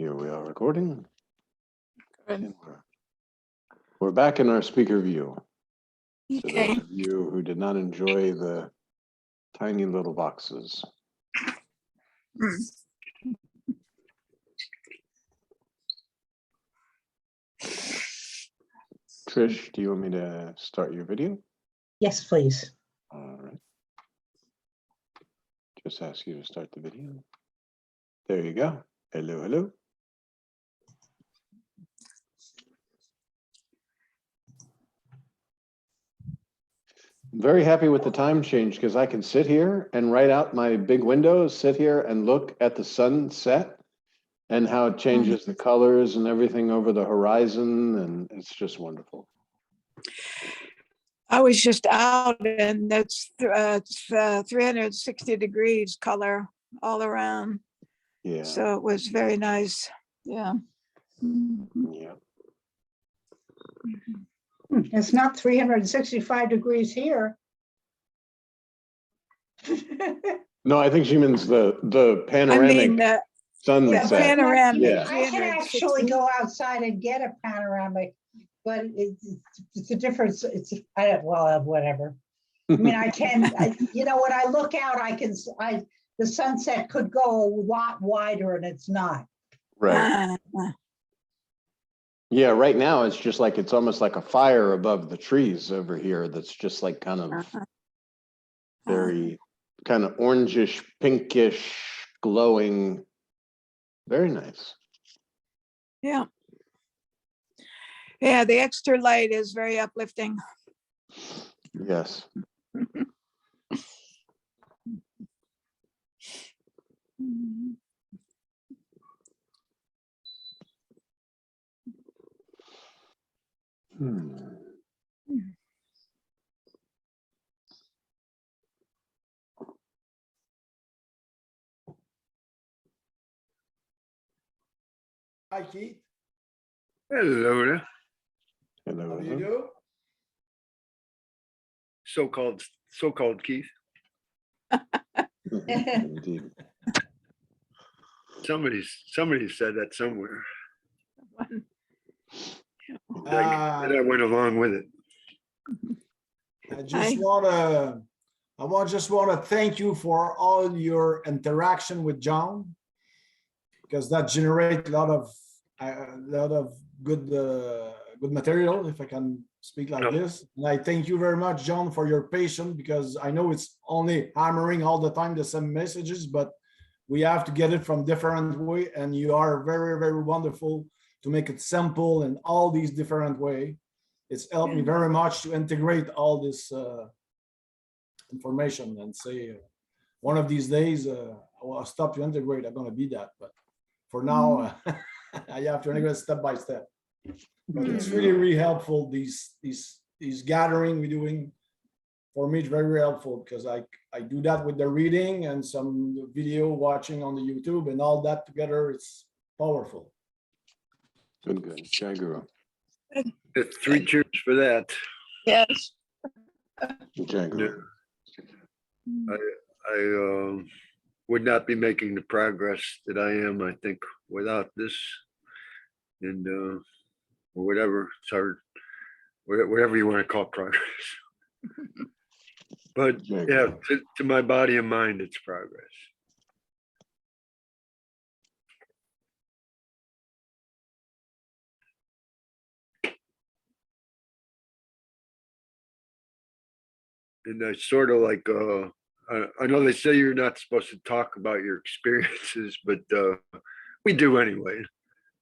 Here we are recording. Good. And we're back in our speaker view. So Okay. those of you who did not enjoy the tiny little boxes. Trish, do you want me to start your video? Yes, please. All right. Just ask you to start the video. There you go. Hello, hello. I'm very happy with the time change because I can sit here and write out my big windows, sit here and look at the sunset and how it changes the colors and everything over the horizon. And it's just wonderful. I was just out and it's 360 degrees color all around. Yeah. So it was very nice. Yeah. Yeah. It's not 365 degrees here. No, I think she means the I panoramic mean, the sunset. panoramic. Yeah. I can actually go outside and get a panoramic, but it's a difference. Whatever. I mean, I can, when I look out, the sunset could go a lot wider and it's not. Right. Yeah, right now it's just like it's almost like a fire above the trees over here that's just like kind of very kind of orangish, pinkish, glowing. Very nice. Yeah. Yeah, the extra light is very uplifting. Yes. Hmm. Hi, Keith. Hello there. Hello, How do you hello. do? So-called Keith. Indeed. Somebody said that somewhere. And I Uh, went along with it. I Hi. just want to thank you for all your interaction with John, because that generates a lot of good material, if I can speak like No. this. And I thank you very much, John, for your patience, because I know it's only hammering all the time the same messages, but we have to get it from different way, and you are very, very wonderful to make it simple in all these different way. It's helped me very much to integrate all this information and say one of these days I'll stop to integrate. I'm going to be that, but for now I have to integrate step by step. But it's really, really helpful. These gathering we're doing, for me, it's very, very helpful, because I do that with the reading and some video watching on the YouTube, and all that together, it's powerful. Good. Jai Guru. It's 3 cheers for that. Yes. Jai Guru. I would not be making the progress that I am, I think, without this, and or whatever. It's hard, whatever you want to call progress. But Jai yeah, Guru. to my body and mind, it's progress. And I sort of like, I know they say you're not supposed to talk about your experiences, but we do anyway.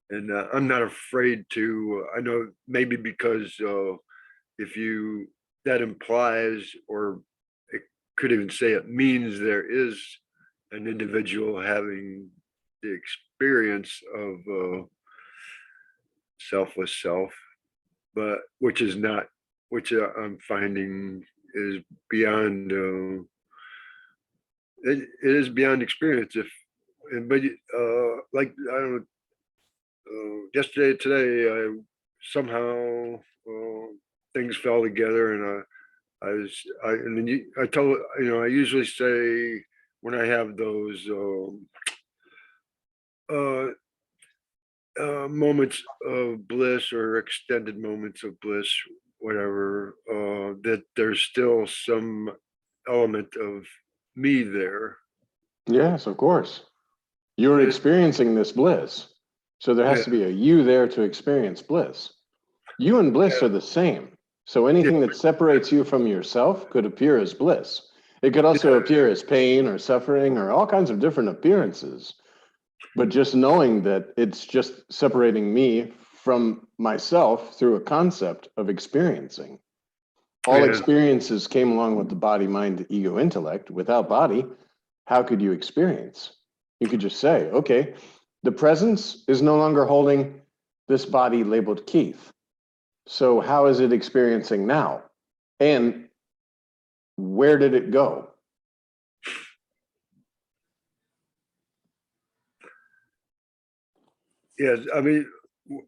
And I'm not afraid to. I know maybe because that implies, or it could even say it means, there is an individual having the experience of selfless self, but which I'm finding is beyond. It is beyond experience. But like, I don't know. Today, I somehow things fell together, and I usually say when I have those moments of bliss or extended moments of bliss, whatever, that there's still some element of me there. Yes, of course. You're Yeah. experiencing this bliss. So there has Yeah. to be a you there to experience bliss. You and bliss Yeah. are the same. So anything that separates you from yourself could appear as bliss. It could also appear as pain or suffering or all kinds of different appearances. But just knowing that it's just separating me from myself through a concept of experiencing. All Yeah. experiences came along with the body, mind, ego, intellect. Without body, how could you experience? You could just say, okay, the presence is no longer holding this body labeled Keith. So how is it experiencing now? And where did it go? Yes, I mean,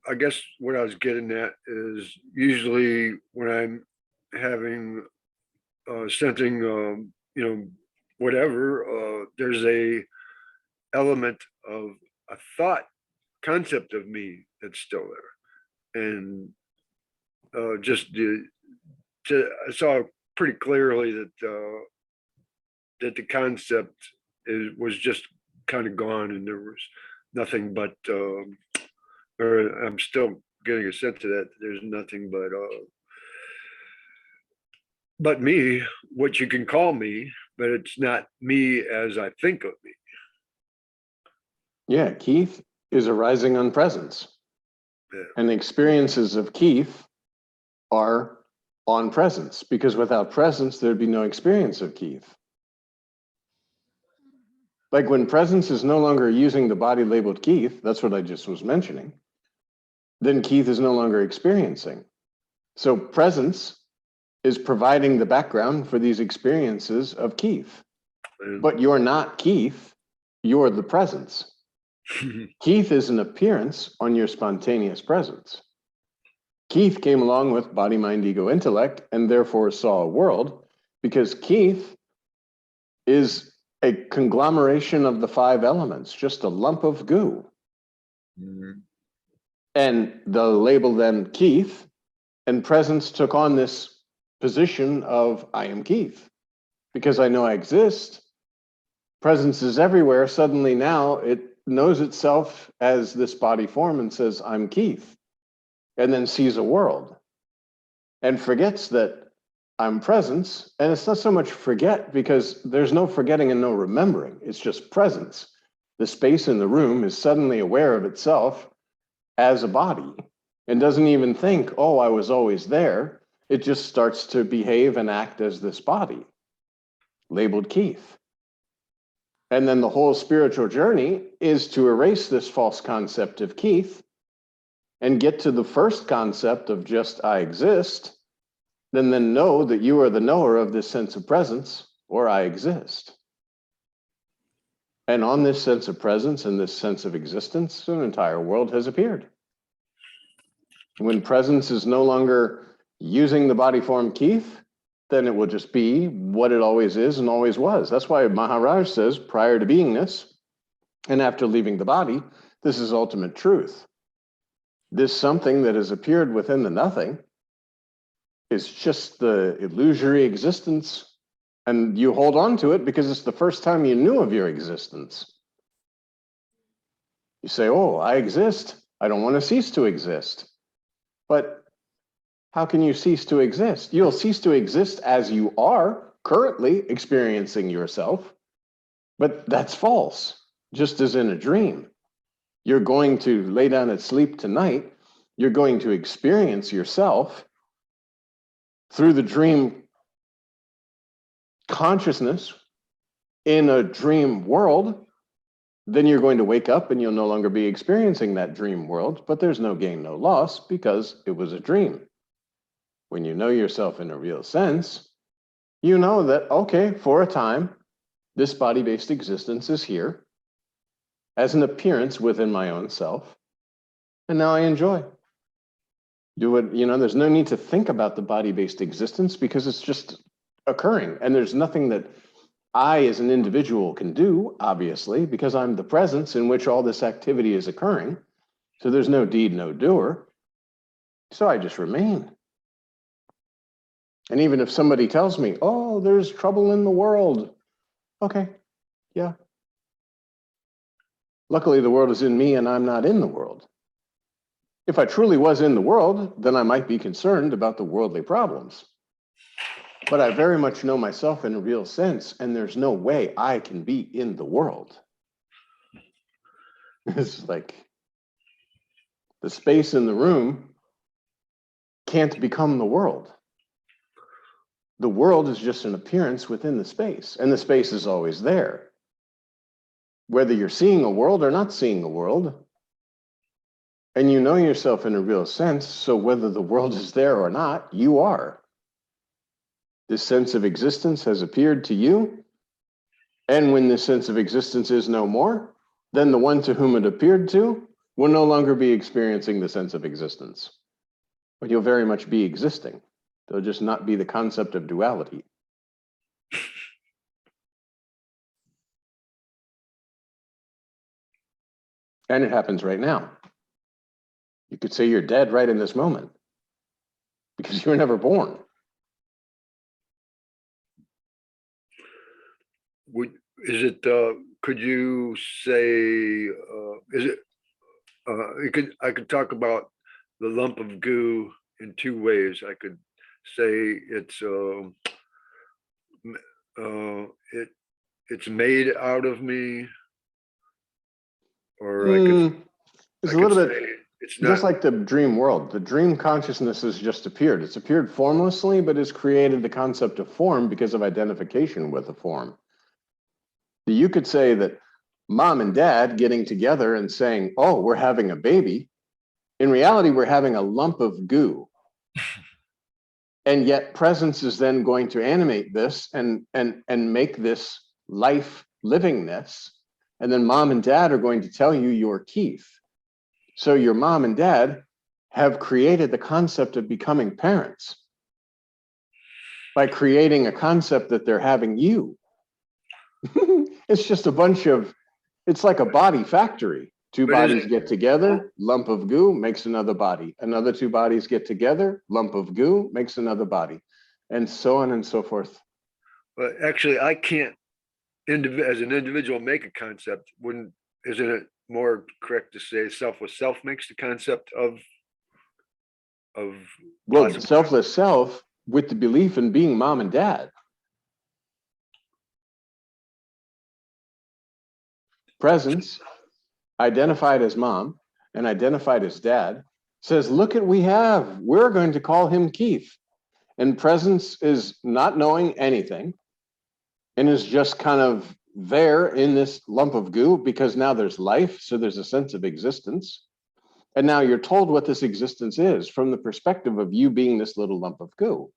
I guess what I was getting at is usually when I'm having something, whatever, there's a element of a thought concept of me that's still there. And I saw pretty clearly that the concept was just kind of gone, and there was nothing but, or I'm still getting a sense of that. There's nothing but me, what you can call me, but it's not me as I think of me. Yeah, Keith is arising on presence. Yeah. And the experiences of Keith are on presence, because without presence, there'd be no experience of Keith. Like when presence is no longer using the body labeled Keith, that's what I just was mentioning, then Keith is no longer experiencing. So presence is providing the background for these experiences of Keith. But you're not Keith, you're the presence. Keith is an appearance on your spontaneous presence. Keith came along with body, mind, ego, intellect, and therefore saw a world, because Keith is a conglomeration of the 5 elements, just a lump of goo. Mhm. And the label then Keith, and presence took on this position of I am Keith. Because I know I exist, presence is everywhere. Suddenly now it knows itself as this body form and says, I'm Keith, and then sees a world and forgets that I'm presence. And it's not so much forget, because there's no forgetting and no remembering. It's just presence. The space in the room is suddenly aware of itself as a body and doesn't even think, oh, I was always there. It just starts to behave and act as this body, labeled Keith. And then the whole spiritual journey is to erase this false concept of Keith and get to the first concept of just I exist, then know that you are the knower of this sense of presence, or I exist. And on this sense of presence and this sense of existence, an entire world has appeared. When presence is no longer using the body form Keith, then it will just be what it always is and always was. That's why Maharaj says, prior to beingness and after leaving the body, this is ultimate truth. This something that has appeared within the nothing is just the illusory existence, and you hold on to it because it's the first time you knew of your existence. You say, oh, I exist. I don't want to cease to exist. But how can you cease to exist? You'll cease to exist as you are currently experiencing yourself, but that's false, just as in a dream. You're going to lay down and sleep tonight. You're going to experience yourself through the dream consciousness in a dream world. Then you're going to wake up and you'll no longer be experiencing that dream world, but there's no gain, no loss, because it was a dream. When you know yourself in a real sense, you know that, okay, for a time, this body-based existence is here as an appearance within my own self, and now I enjoy. Do it, there's no need to think about the body-based existence because it's just occurring, and there's nothing that I as an individual can do, obviously, because I'm the presence in which all this activity is occurring. So there's no deed, no doer. So I just remain. And even if somebody tells me, oh, there's trouble in the world. Okay, yeah. Luckily, the world is in me and I'm not in the world. If I truly was in the world, then I might be concerned about the worldly problems. But I very much know myself in a real sense, and there's no way I can be in the world. It's like the space in the room can't become the world. The world is just an appearance within the space, and the space is always there. Whether you're seeing a world or not seeing a world, and you know yourself in a real sense, so whether the world is there or not, you are. This sense of existence has appeared to you, and when this sense of existence is no more, then the one to whom it appeared to will no longer be experiencing the sense of existence. But you'll very much be existing. There'll just not be the concept of duality. And it happens right now. You could say you're dead right in this moment because you were never born. Could you say, I could talk about the lump of goo in two ways. I could say it's made out of me, or It's a little bit it's just not. like the dream world. The dream consciousness has just appeared. It's appeared formlessly, but has created the concept of form because of identification with a form. You could say that mom and dad getting together and saying, oh, we're having a baby. In reality, we're having a lump of goo. And yet presence is then going to animate this and make this life livingness. And then mom and dad are going to tell you you're Keith. So your mom and dad have created the concept of becoming parents by creating a concept that they're having you. It's just a bunch of, it's like a body factory. Two bodies get together, lump of goo makes another body. Another two bodies get together, lump of goo makes another body, and so on and so forth. But actually, I can't, as an individual, make a concept. Isn't it more correct to say self with self makes the concept of well, selfless self with the belief in being mom and dad. Presence, identified as mom and identified as dad, says, look at we have, we're going to call him Keith. And presence is not knowing anything and is just kind of there in this lump of goo because now there's life, so there's a sense of existence. And now you're told what this existence is from the perspective of you being this little lump of goo.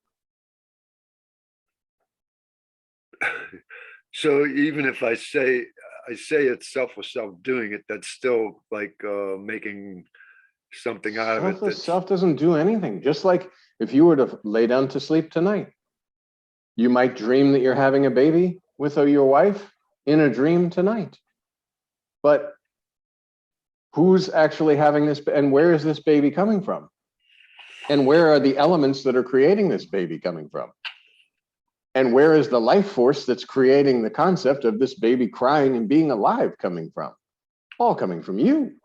So even if I say it's self with self doing it, that's still like making something out of it. Selfless self doesn't do anything. Just like if you were to lay down to sleep tonight, you might dream that you're having a baby with your wife in a dream tonight. But who's actually having this, and where is this baby coming from? And where are the elements that are creating this baby coming from? And where is the life force that's creating the concept of this baby crying and being alive coming from? All coming from you.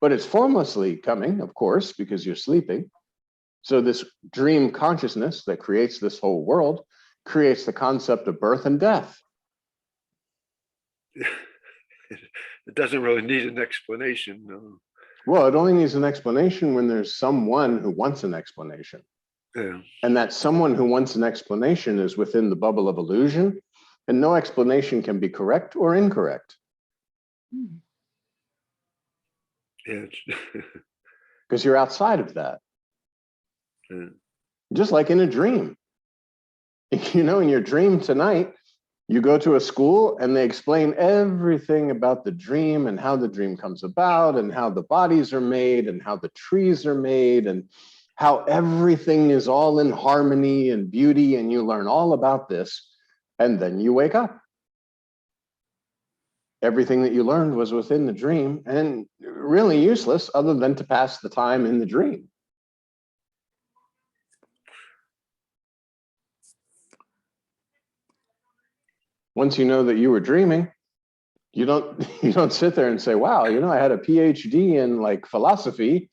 But it's formlessly coming, of course, because you're sleeping. So this dream consciousness that creates this whole world creates the concept of birth and death. It doesn't really need an explanation. No. Well, it only needs an explanation when there's someone who wants an explanation. Yeah. And that someone who wants an explanation is within the bubble of illusion, and no explanation can be correct or incorrect. Yeah. Because you're outside of that. Yeah. Just like in a dream. You know, in your dream tonight, you go to a school and they explain everything about the dream and how the dream comes about and how the bodies are made and how the trees are made and how everything is all in harmony and beauty, and you learn all about this, and then you wake up. Everything that you learned was within the dream, and really useless other than to pass the time in the dream. Once you know that you were dreaming, you don't sit there and say, wow, I had a PhD in like philosophy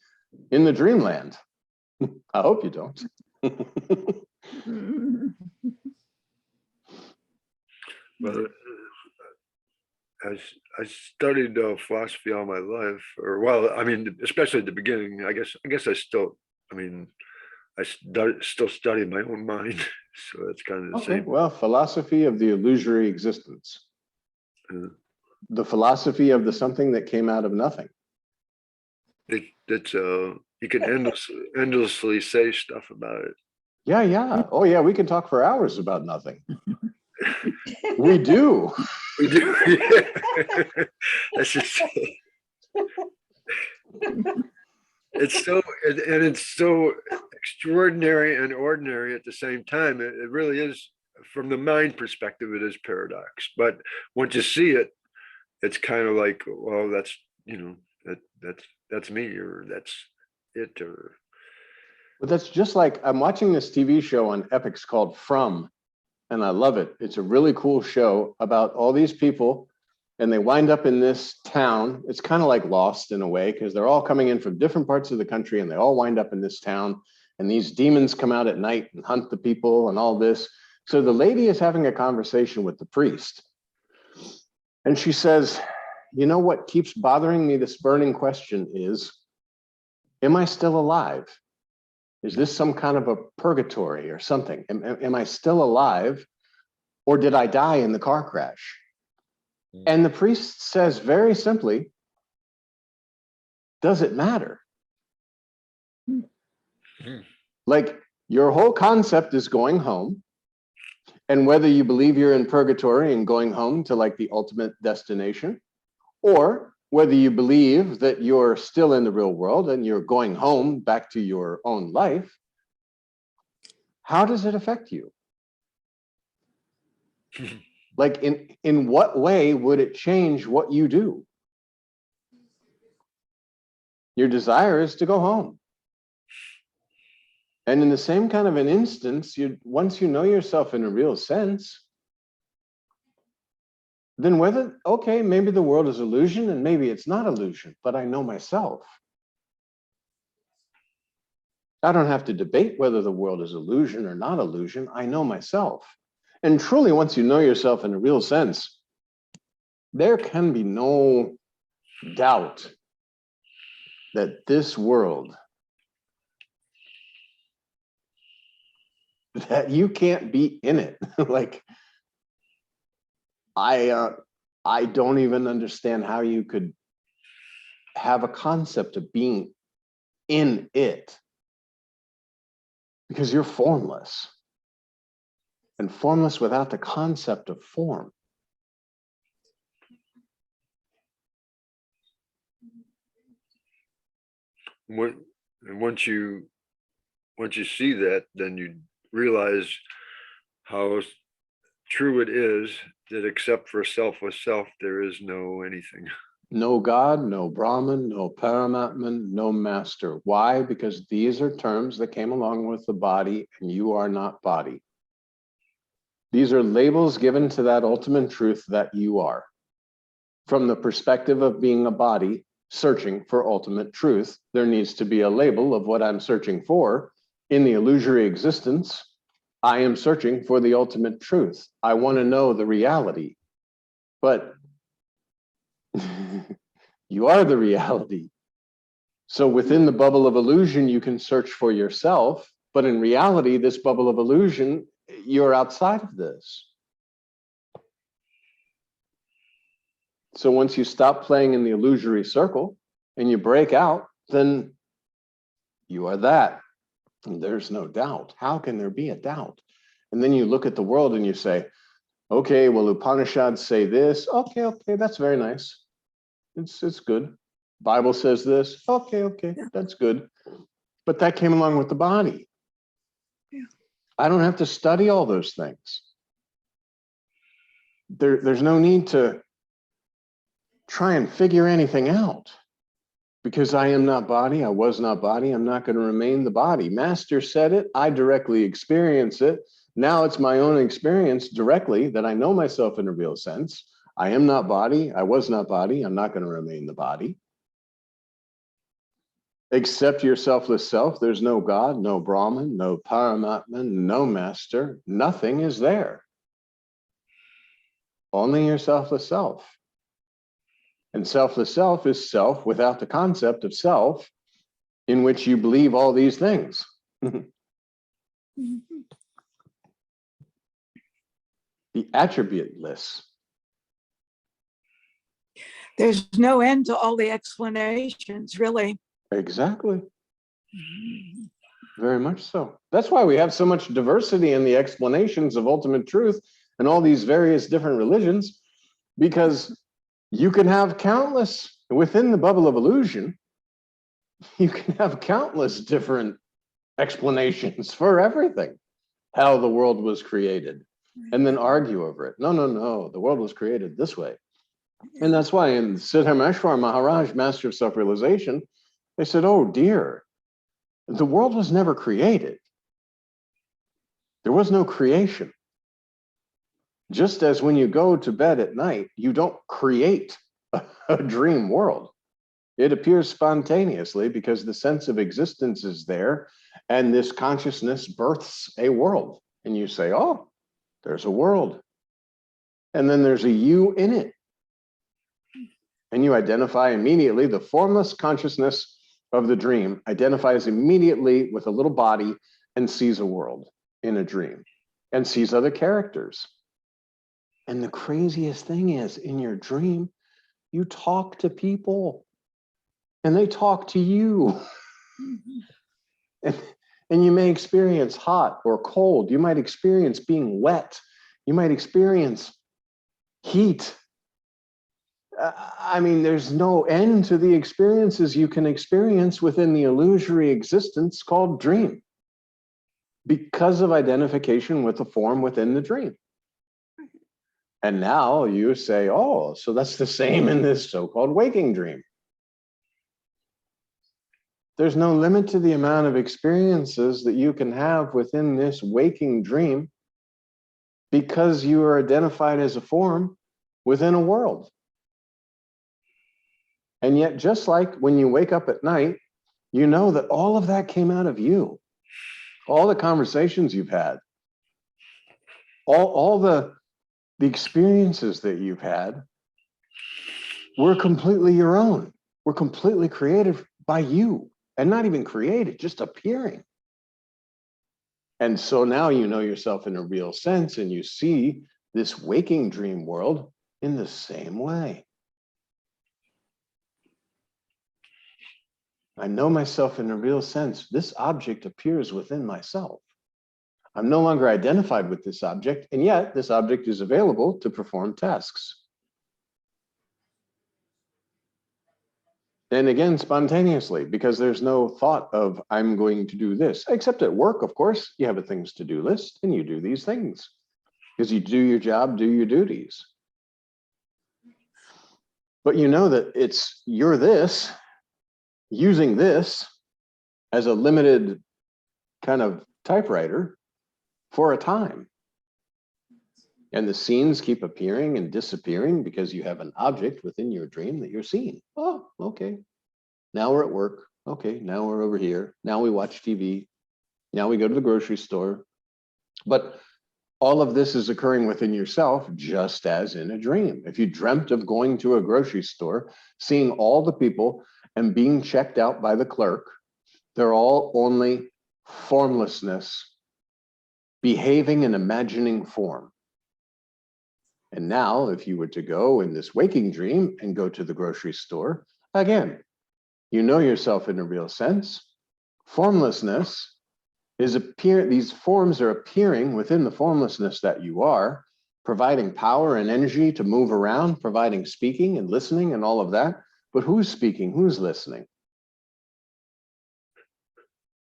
in the dreamland. I hope you don't. Well, I studied philosophy all my life, or well, I mean, especially at the beginning. I guess I still, I mean, still study my own mind, so that's kind of the Okay, same. well, philosophy of the illusory existence. The philosophy of the something that came out of nothing. That's you can endlessly say stuff about it. Yeah. Oh yeah, we can talk for hours about nothing. We do. We do. That's just. It's so and it's so extraordinary and ordinary at the same time. It really is, from the mind perspective, it is paradox. But once you see it, it's kind of like, well, that's that's me, or that's it, or. But that's just like, I'm watching this TV show on Epix called From, and I love it. It's a really cool show about all these people, and they wind up in this town. It's kind of like Lost in a way, because they're all coming in from different parts of the country, and they all wind up in this town, and these demons come out at night and hunt the people and all this. So the lady is having a conversation with the priest, and she says, what keeps bothering me, this burning question is, am I still alive? Is this some kind of a purgatory or something? Am I still alive, or did I die in the car crash? And the priest says very simply, does it matter? Like, your whole concept is going home. And whether you believe you're in purgatory and going home to like the ultimate destination, or whether you believe that you're still in the real world and you're going home back to your own life, how does it affect you? Like, in what way would it change what you do? Your desire is to go home. And in the same kind of an instance, once you know yourself in a real sense, then whether, okay, maybe the world is illusion and maybe it's not illusion, but I know myself. I don't have to debate whether the world is illusion or not illusion. I know myself. And truly, once you know yourself in a real sense, there can be no doubt that this world, that you can't be in it. Like, I don't even understand how you could have a concept of being in it, because you're formless, and formless without the concept of form. And once you see that, then you realize how true it is that except for selfless self, there is no anything. No God, no Brahman, no Paramatman, no master. Why? Because these are terms that came along with the body, and you are not body. These are labels given to that ultimate truth that you are. From the perspective of being a body searching for ultimate truth, there needs to be a label of what I'm searching for. In the illusory existence, I am searching for the ultimate truth. I want to know the reality, but you are the reality. So within the bubble of illusion, you can search for yourself, but in reality, this bubble of illusion, you're outside of this. So once you stop playing in the illusory circle and you break out, then you are that. And there's no doubt. How can there be a doubt? And then you look at the world and you say, okay, well, Upanishads say this. Okay, that's very nice. It's good. Bible says this. Okay, that's good. But that came along with the body. Yeah. I don't have to study all those things. There's no need to try and figure anything out. Because I am not body, I was not body, I'm not going to remain the body. Master said it, I directly experience it. Now it's my own experience directly that I know myself in a real sense. I am not body, I was not body, I'm not going to remain the body. Accept your selfless self. There's no God, no Brahman, no Paramatma, no master. Nothing is there. Only your selfless self. And selfless self is self without the concept of self, in which you believe all these things. The attributeless. There's no end to all the explanations, really. Exactly. Very much so. That's why we have so much diversity in the explanations of ultimate truth and all these various different religions, because you can have countless, within the bubble of illusion, you can have countless different explanations for everything, how the world was created, and then argue over it. No, the world was created this way. And that's why in Sri Ramakant Maharaj, Master of Self-Realization, they said, oh dear, the world was never created. There was no creation. Just as when you go to bed at night, you don't create a dream world. It appears spontaneously because the sense of existence is there, and this consciousness births a world. And you say, oh, there's a world. And then there's a you in it. And you identify immediately. The formless consciousness of the dream identifies immediately with a little body and sees a world in a dream and sees other characters. And the craziest thing is, in your dream, you talk to people and they talk to you. And you may experience hot or cold. You might experience being wet. You might experience heat. I mean, there's no end to the experiences you can experience within the illusory existence called dream, because of identification with the form within the dream. And now you say, oh, so that's the same in this so-called waking dream. There's no limit to the amount of experiences that you can have within this waking dream, because you are identified as a form within a world. And yet, just like when you wake up at night, you know that all of that came out of you. All the conversations you've had, all the experiences that you've had were completely your own, were completely created by you, and not even created, just appearing. And so now you know yourself in a real sense, and you see this waking dream world in the same way. I know myself in a real sense. This object appears within myself. I'm no longer identified with this object, and yet this object is available to perform tasks. And again, spontaneously, because there's no thought of, I'm going to do this. Except at work, of course, you have a things to do list, and you do these things. Because you do your job, do your duties. But you know that you're this, using this as a limited kind of typewriter for a time. And the scenes keep appearing and disappearing because you have an object within your dream that you're seeing. Oh, okay. Now we're at work. Okay, now we're over here. Now we watch TV. Now we go to the grocery store. But all of this is occurring within yourself, just as in a dream. If you dreamt of going to a grocery store, seeing all the people and being checked out by the clerk, they're all only formlessness, behaving and imagining form. And now, if you were to go in this waking dream and go to the grocery store, again, you know yourself in a real sense. Formlessness is these forms are appearing within the formlessness that you are, providing power and energy to move around, providing speaking and listening and all of that. But who's speaking? Who's listening?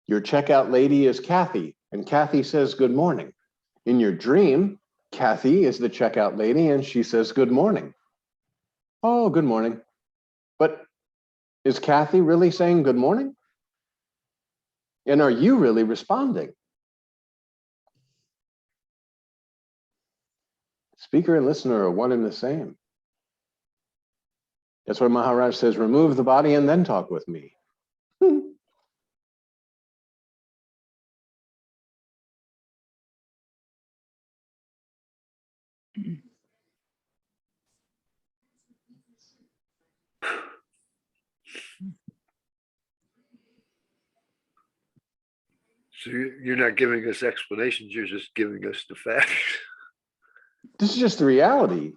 Your checkout lady is Kathy, and Kathy says, good morning. In your dream, Kathy is the checkout lady, and she says, good morning. Oh, good morning. But Is Kathy really saying good morning? And are you really responding? Speaker and listener are one and the same. That's why Maharaj says, remove the body and then talk with me. So you're not giving us explanations, you're just giving us the facts. This is just the reality.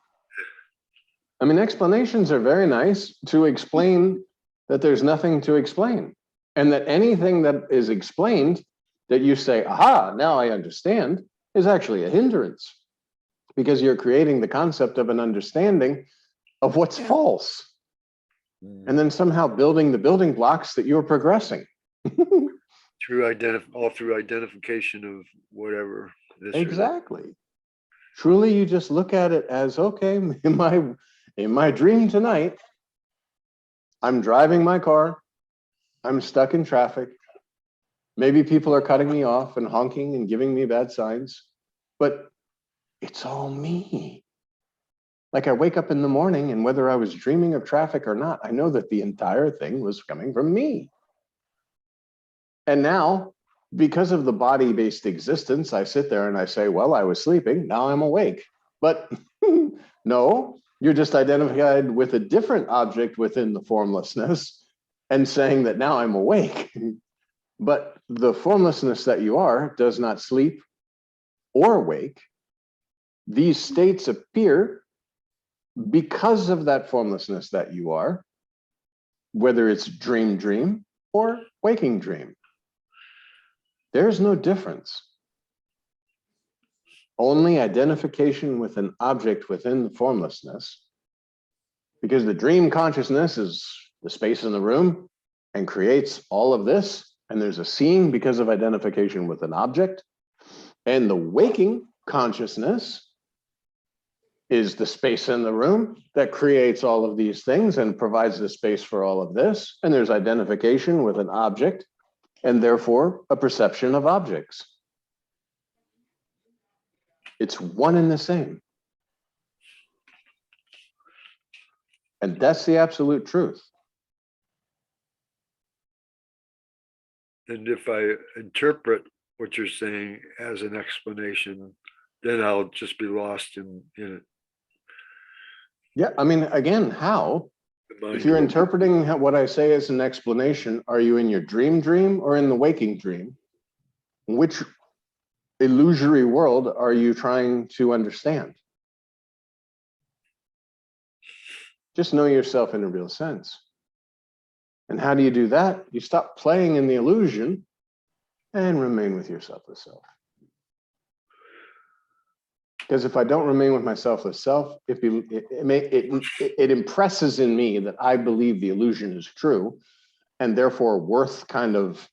I mean, explanations are very nice to explain that there's nothing to explain, and that anything that is explained that you say, aha, now I understand, is actually a hindrance, because you're creating the concept of an understanding of what's false, and then somehow building the building blocks that you're progressing. Through identification of whatever. This or that. Exactly. Truly, you just look at it as, okay, in my dream tonight, I'm driving my car, I'm stuck in traffic. Maybe people are cutting me off and honking and giving me bad signs, but it's all me. Like I wake up in the morning, and whether I was dreaming of traffic or not, I know that the entire thing was coming from me. And now, because of the body-based existence, I sit there and I say, well, I was sleeping, now I'm awake. But no, you're just identified with a different object within the formlessness and saying that now I'm awake. But the formlessness that you are does not sleep or wake. These states appear because of that formlessness that you are, whether it's dream or waking dream. There's no difference. Only identification with an object within the formlessness, because the dream consciousness is the space in the room and creates all of this, and there's a seeing because of identification with an object, and the waking consciousness is the space in the room that creates all of these things and provides the space for all of this, and there's identification with an object, and therefore a perception of objects. It's one and the same. And that's the absolute truth. And if I interpret what you're saying as an explanation, then I'll just be lost in it. Yeah, I mean, again, how? The mind If you're will- interpreting what I say as an explanation, are you in your dream or in the waking dream? Which illusory world are you trying to understand? Just know yourself in a real sense. And how do you do that? You stop playing in the illusion and remain with your selfless self. Because if I don't remain with my selfless self, it impresses in me that I believe the illusion is true, and therefore worth kind of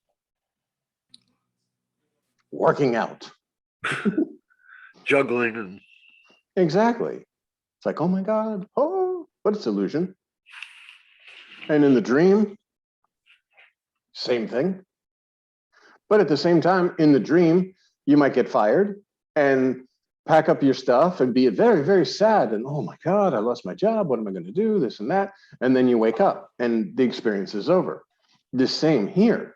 working out. Juggling and Exactly. It's like, oh my God, oh, but it's illusion. And in the dream, same thing. But at the same time, in the dream, you might get fired and pack up your stuff and be very, very sad. And oh my God, I lost my job. What am I going to do? This and that. And then you wake up and the experience is over. The same here.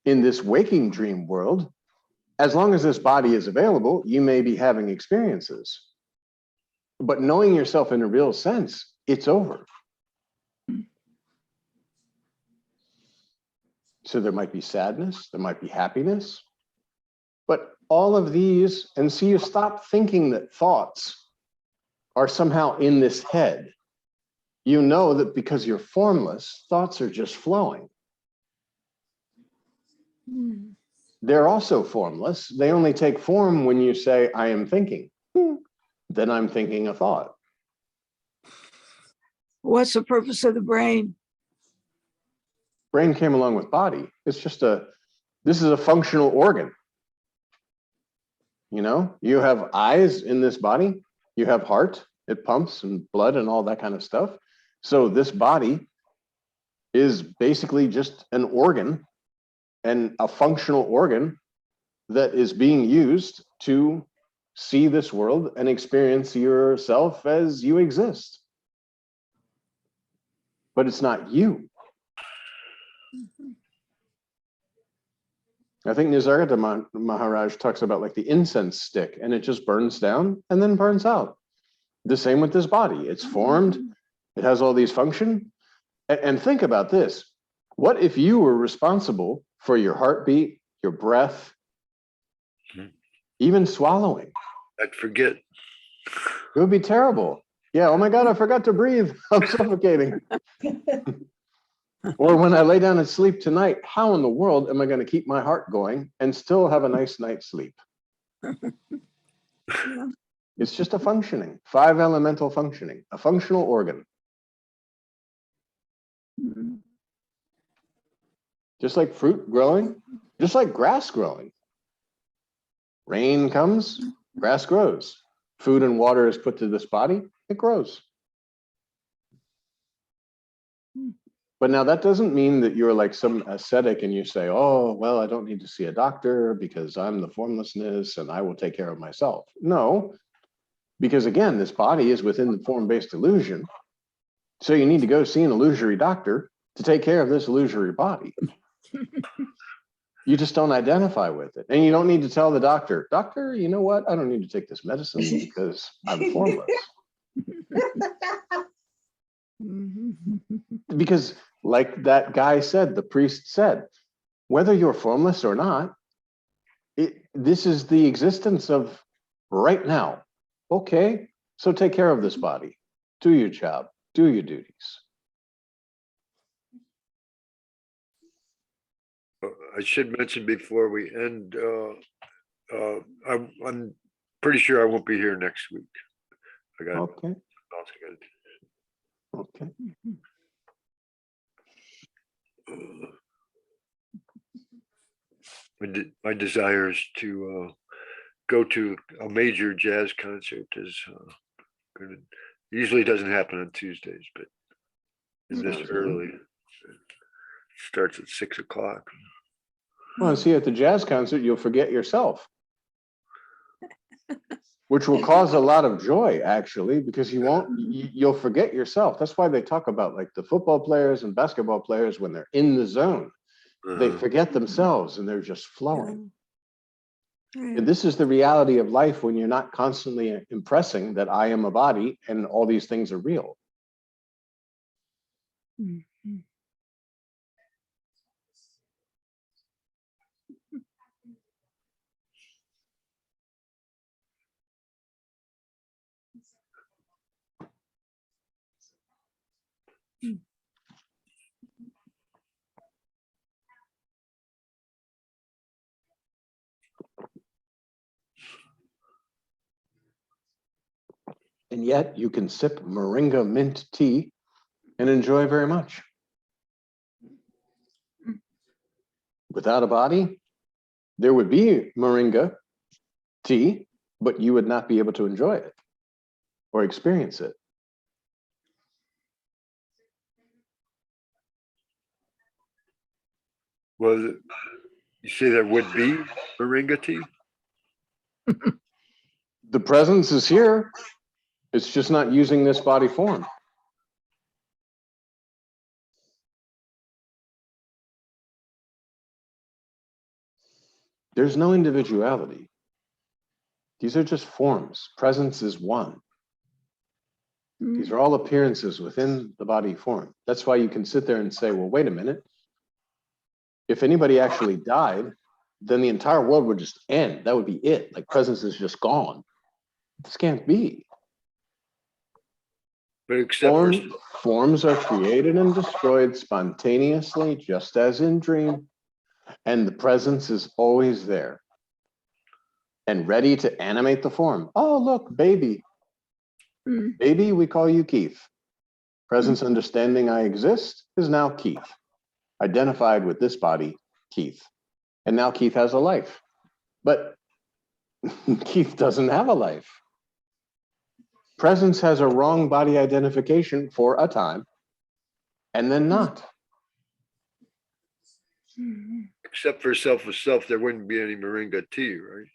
In this waking dream world, as long as this body is available, you may be having experiences. But knowing yourself in a real sense, it's over. So there might be sadness, there might be happiness, but all of these, and so you stop thinking that thoughts are somehow in this head. You know that because you're formless, thoughts are just flowing. They're also formless. They only take form when you say, I am thinking. Then I'm thinking a thought. What's the purpose of the brain? Brain came along with body. It's just this is a functional organ. You know, you have eyes in this body, you have heart, it pumps and blood and all that kind of stuff. So this body is basically just an organ, and a functional organ that is being used to see this world and experience yourself as you exist. But it's not you. I think Nisargadatta Maharaj talks about like the incense stick, and it just burns down and then burns out. The same with this body. It's formed, it has all these functions. And think about this. What if you were responsible for your heartbeat, your breath, even swallowing? I'd forget. It would be terrible. Yeah, oh my God, I forgot to breathe. I'm suffocating. Or when I lay down and sleep tonight, how in the world am I going to keep my heart going and still have a nice night's sleep? Yeah. It's just a functioning, 5 elemental functioning, a functional organ. Mhm. Just like fruit growing, just like grass growing. Rain comes, grass grows. Food and water is put to this body, it grows. But now that doesn't mean that you're like some ascetic and you say, oh, well, I don't need to see a doctor because I'm the formlessness and I will take care of myself. No, because again, this body is within the form-based illusion. So you need to go see an illusory doctor to take care of this illusory body. You just don't identify with it. And you don't need to tell the doctor, doctor, you know what? I don't need to take this medicine because I'm formless. Mhm. Because like that guy said, the priest said, whether you're formless or not, this is the existence of right now. Okay, so take care of this body. Do your job. Do your duties. I should mention before we end, I'm pretty sure I won't be here next week. I got Okay, something else I gotta do. okay. My desire is to go to a major jazz concert. It usually doesn't happen on Tuesdays, but this Sounds good. early. It starts at 6 o'clock. Well, see, at the jazz concert, you'll forget yourself, which will cause a lot of joy, actually, because you'll forget yourself. That's why they talk about like the football players and basketball players, when they're in the zone, they forget themselves and they're just flowing. Right. And this is the reality of life when you're not constantly impressing that I am a body and all these things are real. Mhm. And yet you can sip moringa mint tea and enjoy very much. Without a body, there would be moringa tea, but you would not be able to enjoy it or experience it. Well, you say there would be moringa tea? The presence is here. It's just not using this body form. There's no individuality. These are just forms. Presence is one. These are all appearances within the body form. That's why you can sit there and say, well, wait a minute. If anybody actually died, then the entire world would just end. That would be it. Like presence is just gone. This can't be. But except for Forms are created and destroyed spontaneously, just as in dream. And the presence is always there and ready to animate the form. Oh, look, baby. Mhm. Baby, we call you Keith. Presence understanding I exist is now Keith. Identified with this body, Keith. And now Keith has a life. But Keith doesn't have a life. Presence has a wrong body identification for a time and then not. Except for selfless self, there wouldn't be any moringa tea, right?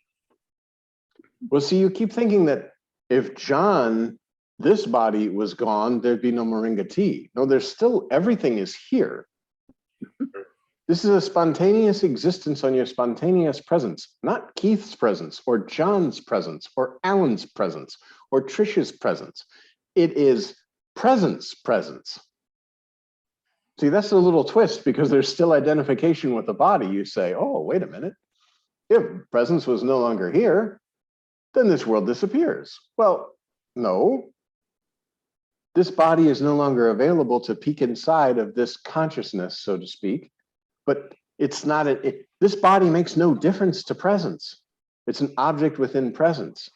Well, see, you keep thinking that if John, this body was gone, there'd be no moringa tea. No, there's still, everything is here. This is a spontaneous existence on your spontaneous presence, not Keith's presence or John's presence or Alan's presence or Trisha's presence. It is presence. See, that's a little twist because there's still identification with the body. You say, oh, wait a minute. If presence was no longer here, then this world disappears. Well, no. This body is no longer available to peek inside of this consciousness, so to speak, but it's not, this body makes no difference to presence. It's an object within presence,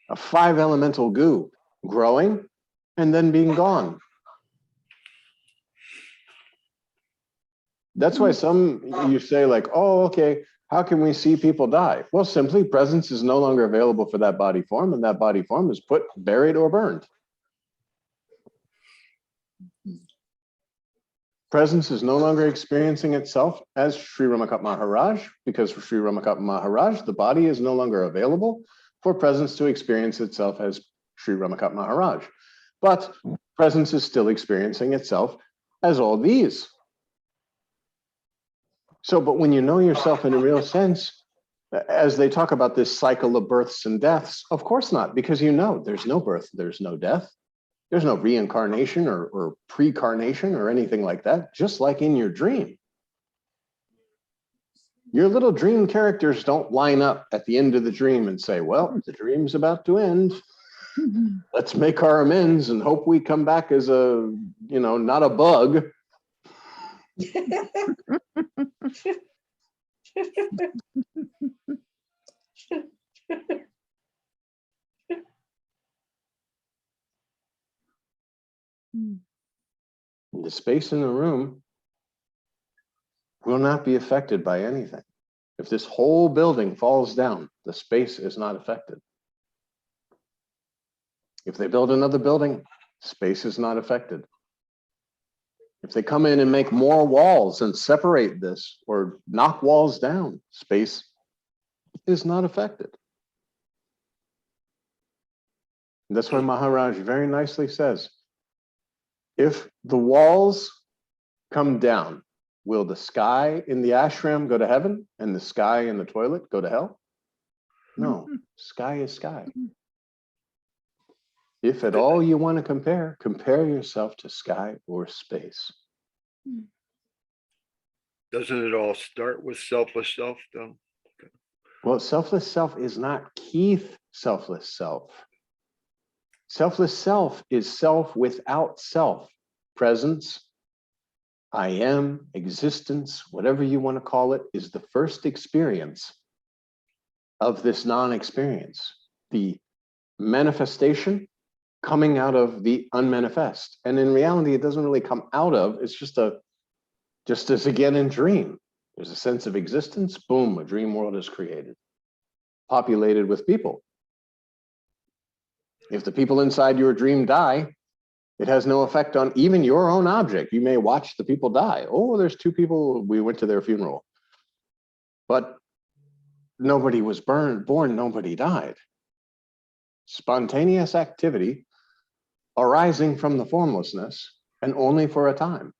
a 5 elemental goo, growing and then being gone. That's why some, you say like, oh, okay, how can we see people die? Well, simply presence is no longer available for that body form, and that body form is put, buried, or burned. Presence is no longer experiencing itself as Sri Ramakant Maharaj, because for Sri Ramakant Maharaj, the body is no longer available for presence to experience itself as Sri Ramakant Maharaj. But presence is still experiencing itself as all these. So, but when you know yourself in a real sense, as they talk about this cycle of births and deaths, of course not, because you know there's no birth, there's no death, there's no reincarnation or precarnation or anything like that, just like in your dream. Your little dream characters don't line up at the end of the dream and say, well, the dream's about to end. Let's make our amends and hope we come back as a, you know, not a bug. The space in the room will not be affected by anything. If this whole building falls down, the space is not affected. If they build another building, space is not affected. If they come in and make more walls and separate this or knock walls down, space is not affected. And that's why Maharaj very nicely says, if the walls come down, will the sky in the ashram go to heaven and the sky in the toilet go to hell? No, sky is sky. If at all you want to compare yourself to sky or space. Doesn't it all start with selfless self, though? Well, selfless self is not Keith selfless self. Selfless self is self without self. Presence, I am, existence, whatever you want to call it, is the first experience of this non-experience. The manifestation coming out of the unmanifest. And in reality, it doesn't really come out of, it's just as again in dream. There's a sense of existence, boom, a dream world is created, populated with people. If the people inside your dream die, it has no effect on even your own object. You may watch the people die. Oh, there's 2 people, we went to their funeral. But nobody was born, nobody died. Spontaneous activity arising from the formlessness and only for a time.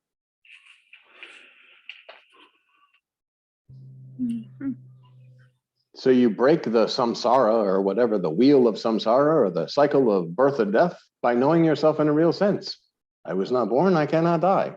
So you break the samsara or whatever, the wheel of samsara or the cycle of birth and death by knowing yourself in a real sense. I was not born, I cannot die.